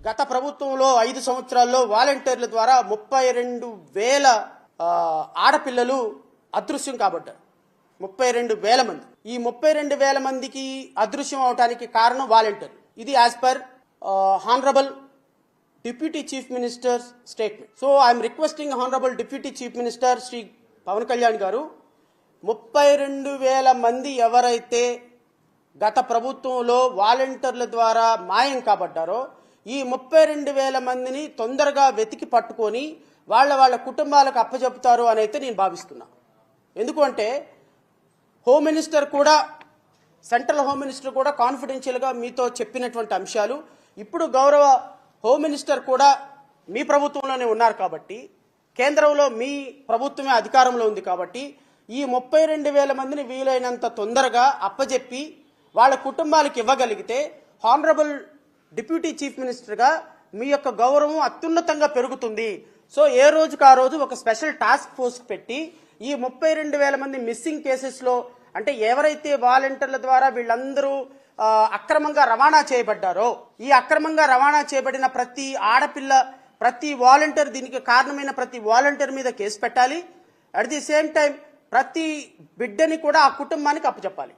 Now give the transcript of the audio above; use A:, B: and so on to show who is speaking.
A: గత ప్రభుత్వంలో 5 సంవత్సరాల్లో వాలంటీర్ల ద్వారా 32,000 ఆడపిల్లలు అదృశ్యం కాబడ్డారు. 32,000 మంది. ఈ 32,000 మందికి అదృశ్యం అవడానికి కారణం వాలంటీర్లు. ఇది as per honourable deputy chief minister statement. So I'm requesting honourable deputy chief minister Shri Pawan Kalyan గారు, 32,000 మంది ఎవరైతే గత ప్రభుత్వంలో వాలంటీర్ల ద్వారా మాయం కాబడ్డారో ఈ 32,000 మందిని తొందరగా వెతికి పట్టుకొని వాళ్ళ కుటుంబాలకు అప్పచెపుతారు అని అయితే నేను భావిస్తున్నా. ఎందుకంటే హోమ్ మినిస్టర్ కూడా, సెంట్రల్ హోమ్ మినిస్టర్ కూడా కాన్ఫిడెన్షియల్గా మీతో చెప్పినటువంటి అంశాలు ఇప్పుడు గౌరవ హోమ్ మినిస్టర్ కూడా మీ ప్రభుత్వంలోనే ఉన్నారు కాబట్టి, కేంద్రంలో మీ ప్రభుత్వమే అధికారంలో ఉంది కాబట్టి ఈ 32,000 మందిని వీలైనంత తొందరగా అప్పజెప్పి వాళ్ళ కుటుంబాలకు ఇవ్వగలిగితే హానరబుల్ డిప్యూటీ చీఫ్ మినిస్టర్గా మీ యొక్క గౌరవం అత్యున్నతంగా పెరుగుతుంది. సో ఏ రోజుకు ఆ రోజు ఒక స్పెషల్ టాస్క్ ఫోర్స్ పెట్టి ఈ 32,000 మంది మిస్సింగ్ కేసెస్లో, అంటే ఎవరైతే వాలంటీర్ల ద్వారా వీళ్ళందరూ అక్రమంగా రవాణా చేయబడ్డారో ఈ అక్రమంగా రవాణా చేయబడిన ప్రతి ఆడపిల్ల, ప్రతి వాలంటీర్, దీనికి కారణమైన ప్రతి వాలంటీర్ మీద కేసు పెట్టాలి. అట్ ది సేమ్ టైం ప్రతి బిడ్డని కూడా ఆ కుటుంబానికి అప్పచెప్పాలి.